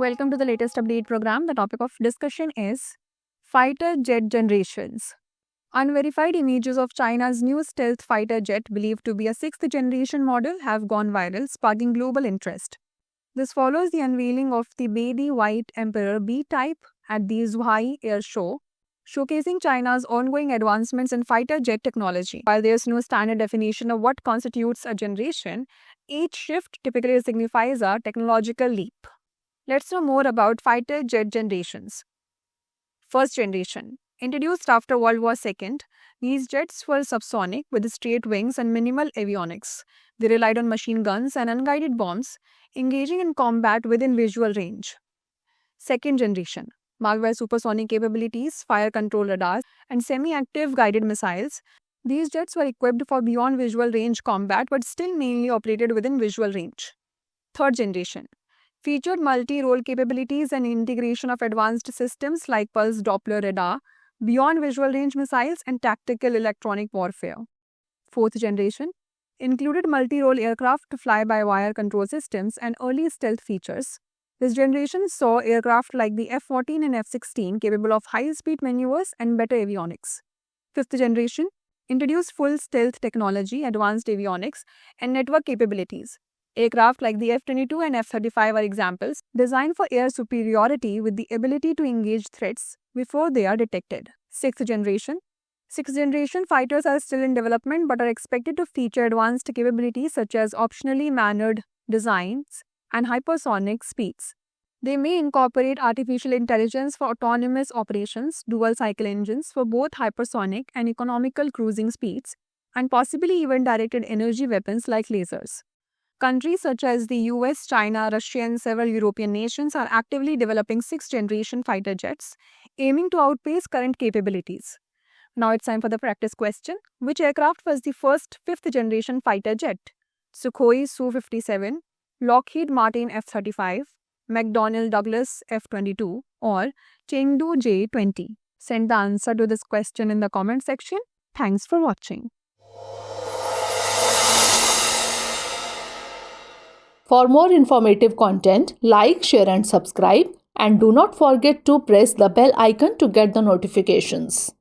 welcome to the latest update program. The topic of discussion is fighter jet generations. Unverified images of China's new stealth fighter jet, believed to be a sixth generation model, have gone viral, sparking global interest. This follows the unveiling of the Beide White Emperor B-type at the Zhuhai Air Show, showcasing China's ongoing advancements in fighter jet technology. While there is no standard definition of what constitutes a generation, each shift typically signifies a technological leap. Let's know more about fighter jet generations. First generation. Introduced after World War II, these jets were subsonic with straight wings and minimal avionics. They relied on machine guns and unguided bombs, engaging in combat within visual range. Second generation. Marked by supersonic capabilities, fire control radars, and semi-active guided missiles, these jets were equipped for beyond visual range combat but still mainly operated within visual range. Third generation. Featured multi-role capabilities and integration of advanced systems like pulse Doppler radar, beyond visual range missiles, and tactical electronic warfare. Fourth generation. Included multi-role aircraft, fly-by-wire control systems, and early stealth features. This generation saw aircraft like the F-14 and F-16 capable of high-speed maneuvers and better avionics. Fifth generation introduced full stealth technology, advanced avionics, and network capabilities. Aircraft like the F-22 and F-35 are examples designed for air superiority with the ability to engage threats before they are detected. Sixth generation fighters are still in development but are expected to feature advanced capabilities such as optionally mannered designs and hypersonic speeds. They may incorporate artificial intelligence for autonomous operations, dual-cycle engines for both hypersonic and economical cruising speeds, and possibly even directed energy weapons like lasers. Countries such as the US, China, Russia, and several European nations are actively developing sixth-generation fighter jets, aiming to outpace current capabilities. Now it's time for the practice question. Which aircraft was the first fifth-generation fighter jet? Sukhoi Su-57, Lockheed Martin F-35, McDonnell Douglas F-22, or Chengdu J-20? Send the answer to this question in the comment section. Thanks for watching. For more informative content, like, share and subscribe, and do not forget to press the bell icon to get the notifications.